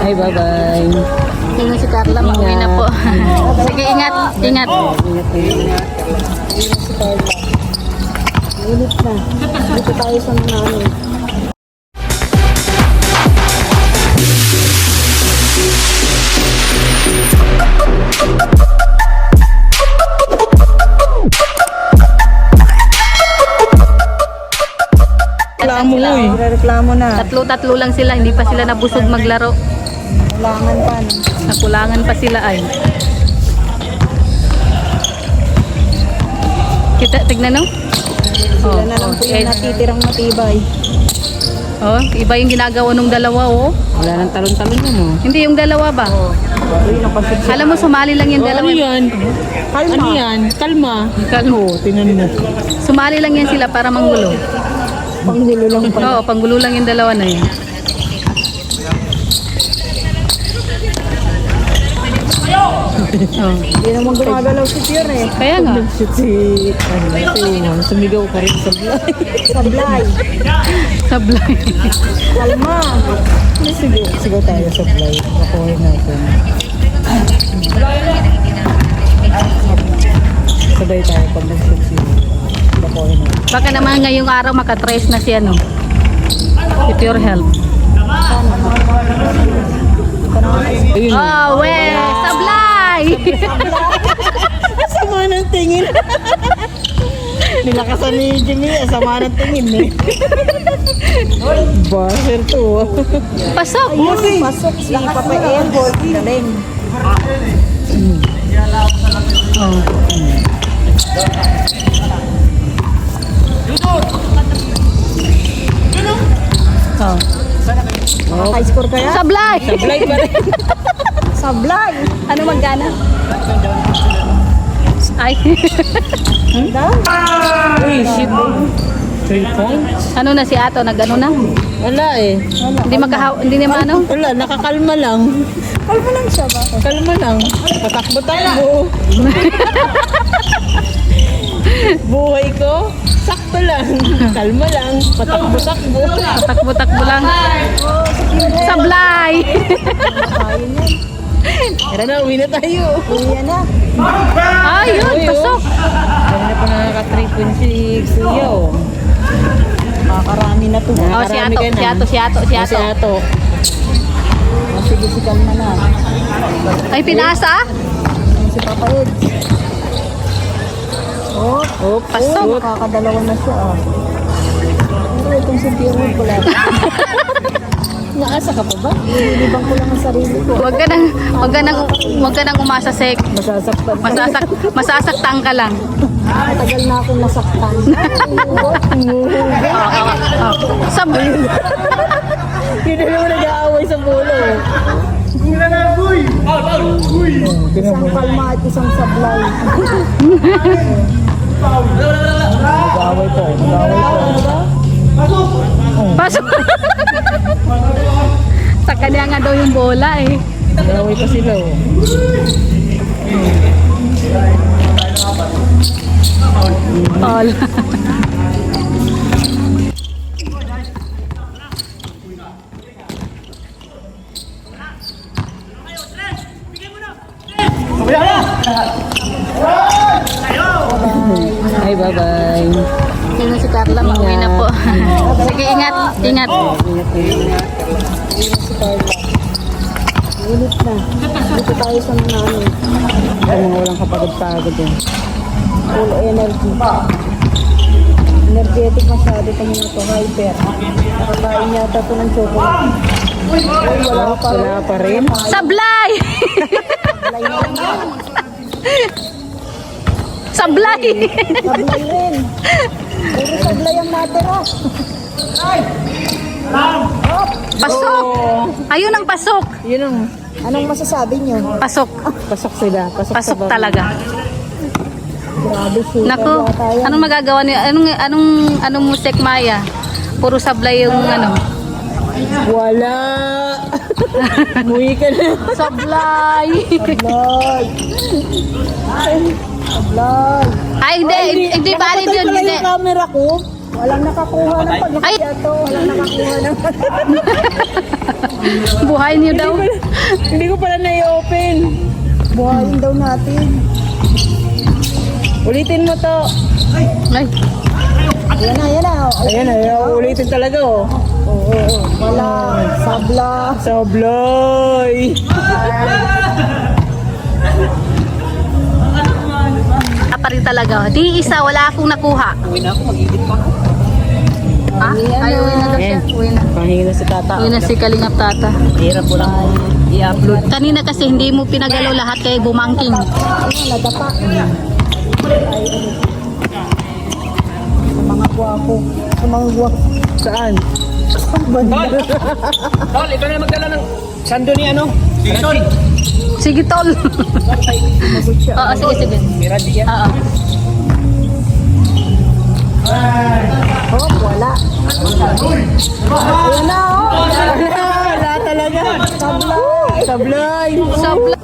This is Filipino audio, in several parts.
Ay, bye-bye. Yun na si Carla, mauwi na po. Sige, ingat, ingat. Ingat. Si Carla. Init na. Dito tayo sa namin. Reklamo mo eh. Reklamo na. Tatlo-tatlo lang sila, hindi pa sila nabusog maglaro. Kailangan pa. No? Nakulangan pa sila ay. Kita, tignan no? Sila na lang po yung natitirang matibay. Oh, iba yung ginagawa nung dalawa oh. Wala nang talon-talon mo. Hindi yung dalawa ba? Alam mo, sumali lang yung dalawa. Ano yan? Ano yan? Kalma. Kalma. Oo, tinan mo. Sumali lang yan sila para manggulo. Panggulo lang pa. Oo, panggulo lang yung dalawa na yun. Oh. Hindi naman gumagalaw si Pierre eh. Kaya nga. Shoot si sumigaw ka rin sa vlog. Sablay. Sablay. Kalma. Sigaw tayo sa vlog. Nakuhay natin. Sabay tayo pag nag-shoot si nakuhay natin. Baka naman ngayong araw makatrace na si ano. Si Pure Health. Ayun. Oh, we! Sablay! Sama ng tingin. Nilakasan ni Jimmy, sama ng tingin eh. Buzzer to. Pasok! Pasok si Papa El. Galing. Oh. Oh. High-score kaya? Sablay! Sablay pa rin. Sablay. Ano magkana? Ay. Uy, shit. 3 points? Ano na si Ato? Nag-ano na? Wala eh. Hindi naman ano? Wala, nakakalma lang. Kalma lang siya ba? Kalma lang. Patakbo-takbo. Buhay ko, sakto lang. Kalma lang. Patakbo-takbo. Takbo-takbo lang. Sablay! Ayun yan. Tara na, uwi na tayo. Uwi na. Ayun, Uy, oh. pasok. Kaya na pa nakaka-3.6 kuya oh. Makakarami na to. Oh, si Ato, si Ato, si Ato, si Si Ato. Ato. Sige, si Kalma na. Ay, pinasa? Si Papa Ed. Oh, Oh, Pasok. nakakadalawa na siya. Pero itong si Pierre pala. Naasa ka pa ba? Nilibang ko lang ang sarili ko. Wag ka nang umasa sek. Masasaktan. Masasaktan ka lang. Matagal na akong nasaktan. Hindi naman nag-aaway sa bulo. Isang kalma at isang sablay. Nag-aaway po. Pasok. Sa kanya nga daw yung bola eh. Nag-aaway pa sila oh. Tol. Ay, bye-bye. Yun na si Carla, mauwi na po. Sige, ingat, ingat. Ingat. Si Carla. Init na. Dito tayo sa namin. Ay, mga walang kapagod-pagod eh. Full energy. Energetic masyado ito muna to. Hyper. Nakakain yata ito ng chocolate. Uy, wala pa rin. Wala pa rin. Sablay! Sablay na lang yan. Sablay! Sablay rin. Puro sablay ang natira. Pasok! Ayun ang pasok! Yun ang Anong masasabi niyo? Pasok. pasok sila. Pasok talaga. Grabe siya. Naku, anong magagawa niyo? Anong musik Maya? Puro sablay yung ano. Wala. Muwi ka na. Sablay! Sablay. Sablay. Ay, hindi valid yun. Nakapatay pala Hindi. yung camera ko. Walang nakakuha ng Ay! pagkakato. Walang nakakuha ng Buhay niyo daw. Hindi ko pala na-i-open. Buhayin daw natin. Ulitin mo to. Ay, Ayan na, ayan na. Ayan na, ulitin talaga oh. Oo. Wala. Sabla. Sablay! pa rin talaga. Di isa, wala akong nakuha. Uwi na ako, mag-edit pa. Ha? Ay, uwi na daw siya. Uwi na. Pahingi na si tata. Uwi na si Kalingap Tata. Hirap ko lang i-upload. Kanina kasi hindi mo pinagalaw lahat kay bumangking. Ayun, nadapa. Sa mga guwapo. Sa mga guwapo. Saan? Tol, ikaw na magdala ng sando ni ano? Jason. Sige, tol. Oo, sige, sige. Mira diya. Oo. Oh, wala. Ayan na, oh. Wala talaga. Sablay. Sablay! Sabla.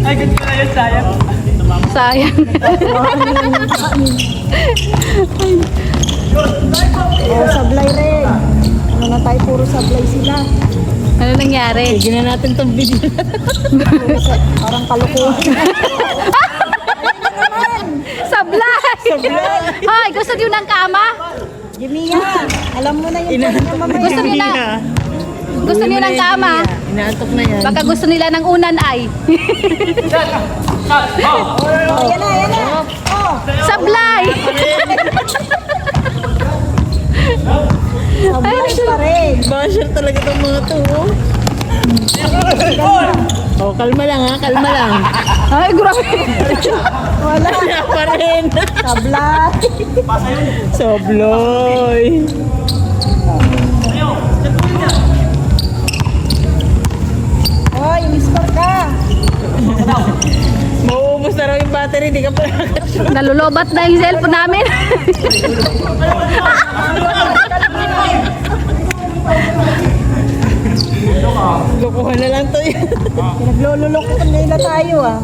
Ay, ganito na yun, sayang. Sayang. Oh, sablay rin. Ano na tayo, puro sablay sila. Ano nangyari? Sige na natin itong video. Parang kalukuhan. Sablay! Hoy, gusto niyo ng kama? Jimia, alam mo na yung kanya mamaya. Gusto niyo na? Gusto niyo ng kama? Inaantok na yan. Baka gusto nila ng unan ay. Oh, yan na, yan na. Oh, Sablay! sablay pa rin. Basher talaga itong mga to. Oh, kalma lang ha, kalma lang. Ay, grabe. Wala. Wala pa rin. Sablay. Sablay. Hoy, mister ka. Mauubos na raw yung battery, di ka pa. Nalulobat na yung cellphone namin. Lukuhan na lang to yun. Pinaglululok nila tayo ah.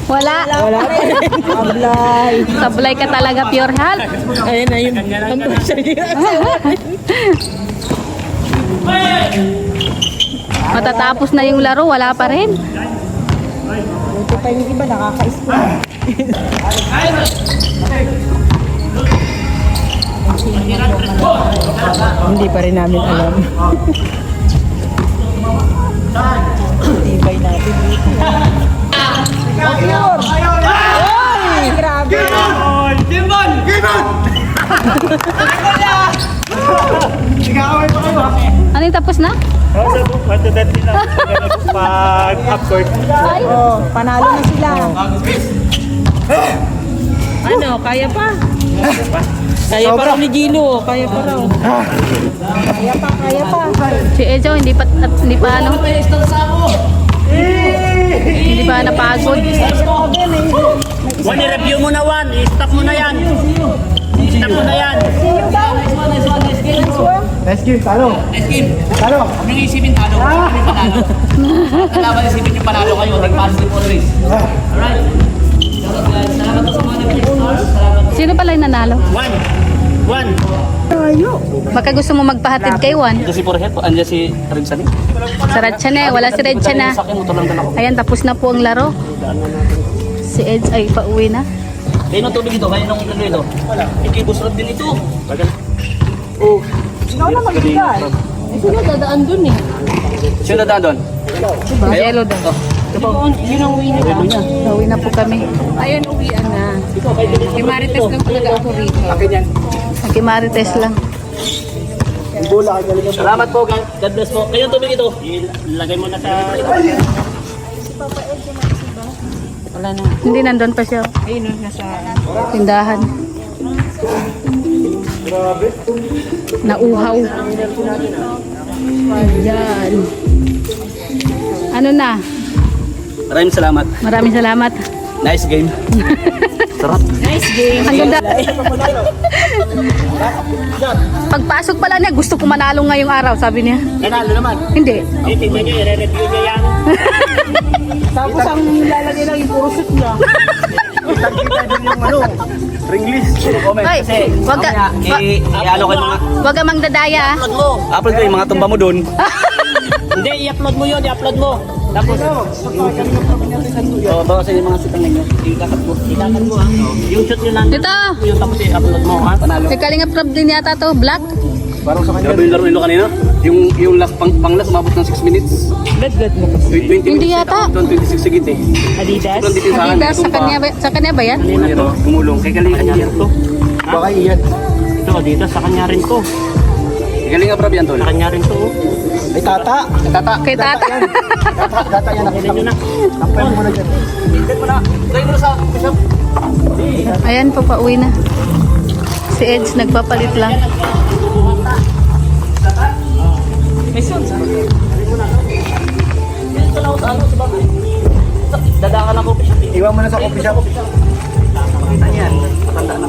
Wala. Wala pa rin. Sablay. Sablay ka talaga, pure health. Ayun na yun. Ang pressure niya. Matatapos na yung laro, wala pa rin. Buti pa yung iba, nakaka-school. Hindi pa rin namin alam. Tibay natin dito. Pure. Ay, grabe. Gimbal! Gimbal! Ano yung tapos na? Pag-upward. Oh, panalo na sila. Ano, kaya pa? Kaya pa raw ni Gino. Kaya pa raw. Kaya pa, kaya pa. Si Ejo, hindi pa ano? Hindi pa napagod. One, i-review mo na one. I-stop mo na yan. I-stop mo na yan. See you daw. Let's game, talo. Huwag nang isipin talo. Huwag nang panalo. Kalaban isipin yung panalo kayo. Nag-positive always. Alright. Salamat po sa mga nag-stars. Salamat. Sino pala yung nanalo? One. Baka gusto mo magpahatid kay Juan. Andiyan si Purhet po. Andiyan si Rinsan. Sa Radsa na eh. Wala si Radsa na. Sa akin, motor lang dala ko. Ayan, tapos na po ang laro. Si Eds ay pauwi na. Kayo nung tubig ito. Kayo nung ano ito. Wala. Ikibus road din ito. Oh. Ikaw na mag-igal. Sino dadaan dun eh? Sino dadaan doon? Yelo daw. Yun ang uwi nila. Pauwi na po kami. Ayun, uwian na. Kay Marites lang talaga ako rito. Akin yan. Nakimarites lang. Salamat po. God bless po. Kayo tubig ito. Ilagay mo na sa... Wala na. Hindi, nandun pa siya. Ayun, nasa... Tindahan. Nauhaw. Ayan. Ano na? Maraming salamat. Maraming salamat. Nice game. Sarap. Ang ganda. Pagpasok pala niya, gusto ko manalo ngayong araw, sabi niya. Nanalo naman. Hindi. Tingnan nyo, i-review nyo yan. Tapos ang lalagay lang yung puro shoot niya. Kita din yung ano. English. Comment Hoy, kasi. wag ka, I-ano ko yung mga... wag ka mang dadaya. ah. Upload ko yung mga tumba mo doon. Hindi, i-upload mo yun, i-upload mo. Tapos, Bawa sa yung mga sitang ninyo. Ikakat mo. itakan mo ha. Yung shoot nyo lang. Dito. Yung tapos i-upload mo ha. Panalo. May Kalinga Prab din yata to, black. Parang sa kanya. Grabe yung laro nilo kanina. Yung last pang last umabot ng 6 minutes. Gad mo. 20 Hindi minutes. yata. 26 sigit eh. Adidas. Sobrang dito sa akin. Adidas, sa kanya ba yan? Kanina to. Gumulong. Kay Kalinga Kanya yan. rin to. Baka iyan. Ito, Adidas, sa kanya rin to. Kay Kalinga Prab yan tol. Sa kanya rin to. Ay, tata. Tata. Kay tata. Tata yan. Pwede nyo na. Tampay mo muna dyan. Tignan mo na. Try mo na sa bishop. Ayan, papauwi na. Si Edge nagpapalit lang. May sound. Dito na ako sa ano, sa bago. Dadaan ako. Iwan mo na sa coffee shop. Pakita niyan. Matanda na.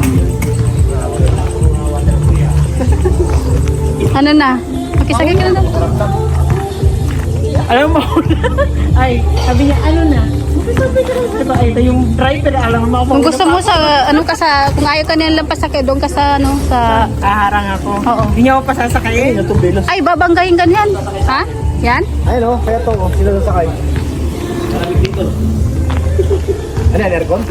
Ano na? Makisagay ka na daw. Alam mo, ay, sabi niya, ano na? Diba, ito yung driver, alam mo Kung gusto mo sa ano ka sa kung ayaw ka niyan lampas sa doon ka sa ano sa kaharang ako. Oo. Hindi niya ako pasasakayin. ay babanggayin ganyan. Ha? Yan? Ayun o, kaya to. Sila sasakay. Ano yan, aircon?